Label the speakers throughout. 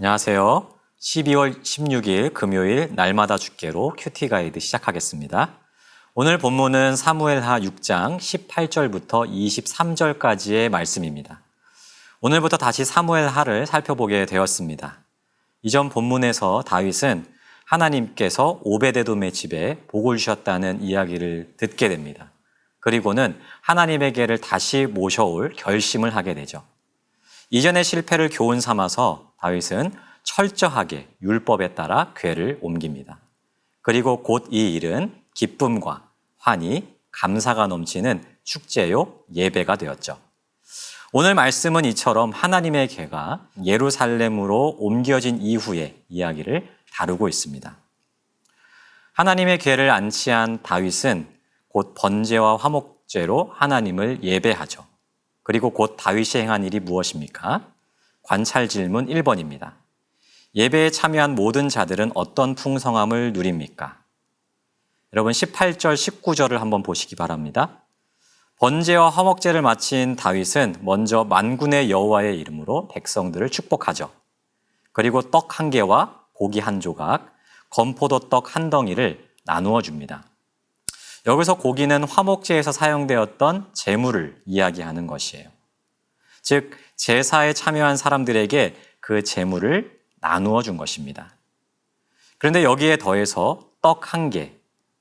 Speaker 1: 안녕하세요. 12월 16일 금요일 날마다 주께로 큐티 가이드 시작하겠습니다. 오늘 본문은 사무엘하 6장 18절부터 23절까지의 말씀입니다. 오늘부터 다시 사무엘하를 살펴보게 되었습니다. 이전 본문에서 다윗은 하나님께서 오베데돔의 집에 복을 주셨다는 이야기를 듣게 됩니다. 그리고는 하나님에게를 다시 모셔올 결심을 하게 되죠. 이전의 실패를 교훈 삼아서 다윗은 철저하게 율법에 따라 궤를 옮깁니다. 그리고 곧 이 일은 기쁨과 환희, 감사가 넘치는 축제요 예배가 되었죠. 오늘 말씀은 이처럼 하나님의 궤가 예루살렘으로 옮겨진 이후의 이야기를 다루고 있습니다. 하나님의 궤를 안치한 다윗은 곧 번제와 화목제로 하나님을 예배하죠. 그리고 곧 다윗이 행한 일이 무엇입니까? 관찰 질문 1번입니다. 예배에 참여한 모든 자들은 어떤 풍성함을 누립니까? 여러분 18절, 19절을 한번 보시기 바랍니다. 번제와 화목제를 마친 다윗은 먼저 만군의 여호와의 이름으로 백성들을 축복하죠. 그리고 떡 한 개와 고기 한 조각, 건포도 떡 한 덩이를 나누어 줍니다. 여기서 고기는 화목제에서 사용되었던 제물을 이야기하는 것이에요. 즉 제사에 참여한 사람들에게 그 제물을 나누어 준 것입니다. 그런데 여기에 더해서 떡 한 개,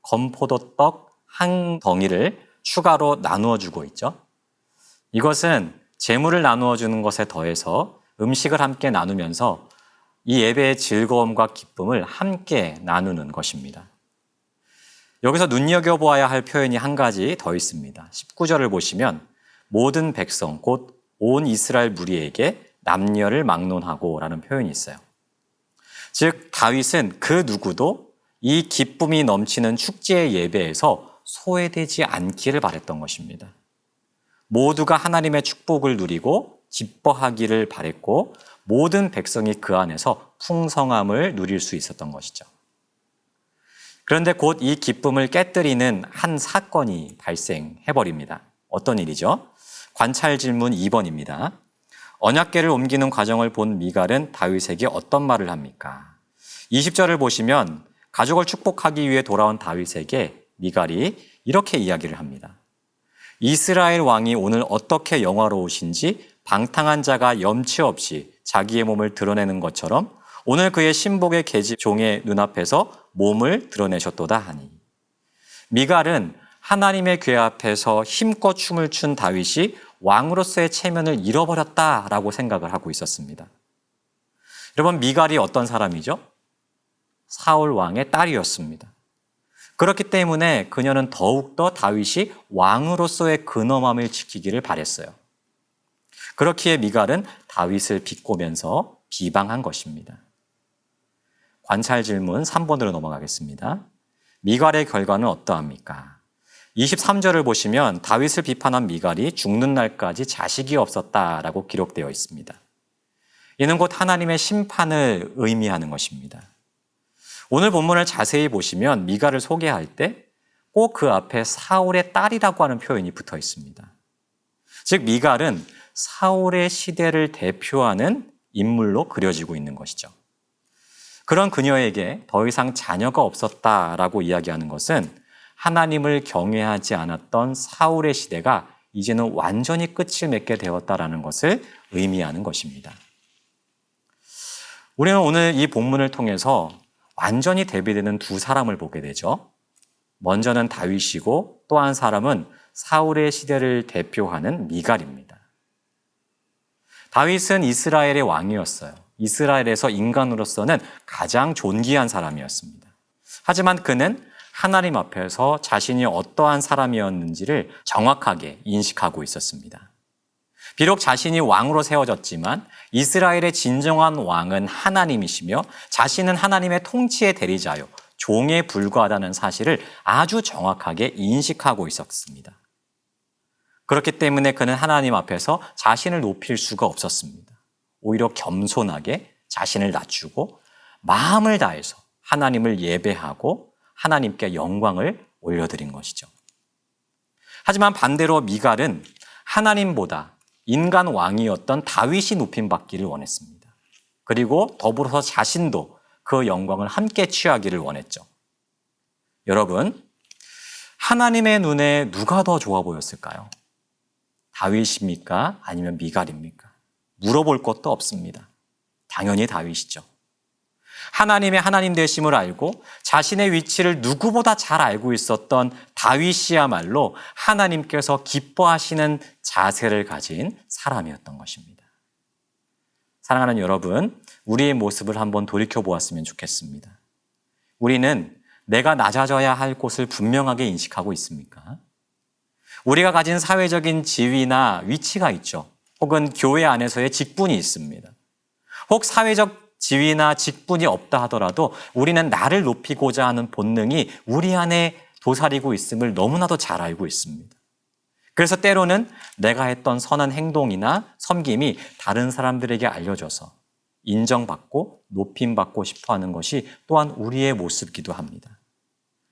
Speaker 1: 건포도 떡 한 덩이를 추가로 나누어 주고 있죠. 이것은 제물을 나누어 주는 것에 더해서 음식을 함께 나누면서 이 예배의 즐거움과 기쁨을 함께 나누는 것입니다. 여기서 눈여겨보아야 할 표현이 한 가지 더 있습니다. 19절을 보시면 모든 백성 곧 온 이스라엘 무리에게 남녀를 막론하고 라는 표현이 있어요. 즉 다윗은 그 누구도 이 기쁨이 넘치는 축제의 예배에서 소외되지 않기를 바랬던 것입니다. 모두가 하나님의 축복을 누리고 기뻐하기를 바랬고 모든 백성이 그 안에서 풍성함을 누릴 수 있었던 것이죠. 그런데 곧 이 기쁨을 깨뜨리는 한 사건이 발생해버립니다. 어떤 일이죠? 관찰 질문 2번입니다. 언약궤를 옮기는 과정을 본 미갈은 다윗에게 어떤 말을 합니까? 20절을 보시면 가족을 축복하기 위해 돌아온 다윗에게 미갈이 이렇게 이야기를 합니다. 이스라엘 왕이 오늘 어떻게 영화로우신지 방탕한 자가 염치 없이 자기의 몸을 드러내는 것처럼 오늘 그의 신복의 계집 종의 눈앞에서 몸을 드러내셨도다 하니. 미갈은 하나님의 궤 앞에서 힘껏 춤을 춘 다윗이 왕으로서의 체면을 잃어버렸다라고 생각을 하고 있었습니다. 여러분, 미갈이 어떤 사람이죠? 사울 왕의 딸이었습니다. 그렇기 때문에 그녀는 더욱더 다윗이 왕으로서의 근엄함을 지키기를 바랬어요. 그렇기에 미갈은 다윗을 비꼬면서 비방한 것입니다. 관찰 질문 3번으로 넘어가겠습니다. 미갈의 결과는 어떠합니까? 23절을 보시면 다윗을 비판한 미갈이 죽는 날까지 자식이 없었다라고 기록되어 있습니다. 이는 곧 하나님의 심판을 의미하는 것입니다. 오늘 본문을 자세히 보시면 미갈을 소개할 때 꼭 그 앞에 사울의 딸이라고 하는 표현이 붙어 있습니다. 즉 미갈은 사울의 시대를 대표하는 인물로 그려지고 있는 것이죠. 그런 그녀에게 더 이상 자녀가 없었다라고 이야기하는 것은 하나님을 경외하지 않았던 사울의 시대가 이제는 완전히 끝을 맺게 되었다라는 것을 의미하는 것입니다. 우리는 오늘 이 본문을 통해서 완전히 대비되는 두 사람을 보게 되죠. 먼저는 다윗이고 또 한 사람은 사울의 시대를 대표하는 미갈입니다. 다윗은 이스라엘의 왕이었어요. 이스라엘에서 인간으로서는 가장 존귀한 사람이었습니다. 하지만 그는 하나님 앞에서 자신이 어떠한 사람이었는지를 정확하게 인식하고 있었습니다. 비록 자신이 왕으로 세워졌지만 이스라엘의 진정한 왕은 하나님이시며 자신은 하나님의 통치의 대리자요, 종에 불과하다는 사실을 아주 정확하게 인식하고 있었습니다. 그렇기 때문에 그는 하나님 앞에서 자신을 높일 수가 없었습니다. 오히려 겸손하게 자신을 낮추고 마음을 다해서 하나님을 예배하고 하나님께 영광을 올려드린 것이죠. 하지만 반대로 미갈은 하나님보다 인간 왕이었던 다윗이 높임받기를 원했습니다. 그리고 더불어서 자신도 그 영광을 함께 취하기를 원했죠. 여러분, 하나님의 눈에 누가 더 좋아 보였을까요? 다윗입니까? 아니면 미갈입니까? 물어볼 것도 없습니다. 당연히 다윗이죠. 하나님의 하나님 되심을 알고 자신의 위치를 누구보다 잘 알고 있었던 다윗이야말로 하나님께서 기뻐하시는 자세를 가진 사람이었던 것입니다. 사랑하는 여러분, 우리의 모습을 한번 돌이켜보았으면 좋겠습니다. 우리는 내가 낮아져야 할 곳을 분명하게 인식하고 있습니까? 우리가 가진 사회적인 지위나 위치가 있죠. 혹은 교회 안에서의 직분이 있습니다. 혹 사회적 지위나 직분이 없다 하더라도 우리는 나를 높이고자 하는 본능이 우리 안에 도사리고 있음을 너무나도 잘 알고 있습니다. 그래서 때로는 내가 했던 선한 행동이나 섬김이 다른 사람들에게 알려져서 인정받고 높임받고 싶어하는 것이 또한 우리의 모습이기도 합니다.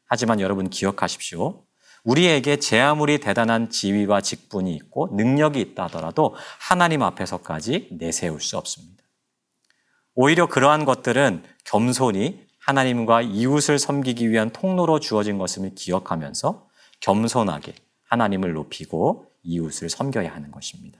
Speaker 1: 하지만 여러분 기억하십시오. 우리에게 제 아무리 대단한 지위와 직분이 있고 능력이 있다 하더라도 하나님 앞에서까지 내세울 수 없습니다. 오히려 그러한 것들은 겸손히 하나님과 이웃을 섬기기 위한 통로로 주어진 것임을 기억하면서 겸손하게 하나님을 높이고 이웃을 섬겨야 하는 것입니다.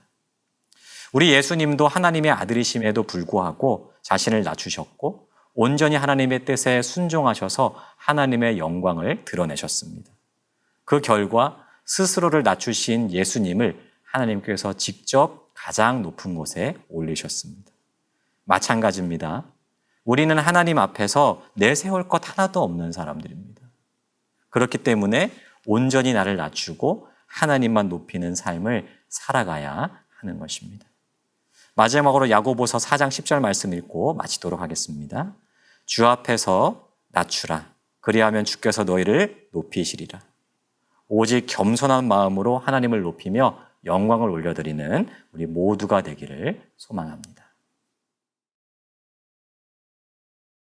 Speaker 1: 우리 예수님도 하나님의 아들이심에도 불구하고 자신을 낮추셨고 온전히 하나님의 뜻에 순종하셔서 하나님의 영광을 드러내셨습니다. 그 결과 스스로를 낮추신 예수님을 하나님께서 직접 가장 높은 곳에 올리셨습니다. 마찬가지입니다. 우리는 하나님 앞에서 내세울 것 하나도 없는 사람들입니다. 그렇기 때문에 온전히 나를 낮추고 하나님만 높이는 삶을 살아가야 하는 것입니다. 마지막으로 야고보서 4장 10절 말씀 읽고 마치도록 하겠습니다. 주 앞에서 낮추라. 그리하면 주께서 너희를 높이시리라. 오직 겸손한 마음으로 하나님을 높이며 영광을 올려드리는 우리 모두가 되기를 소망합니다.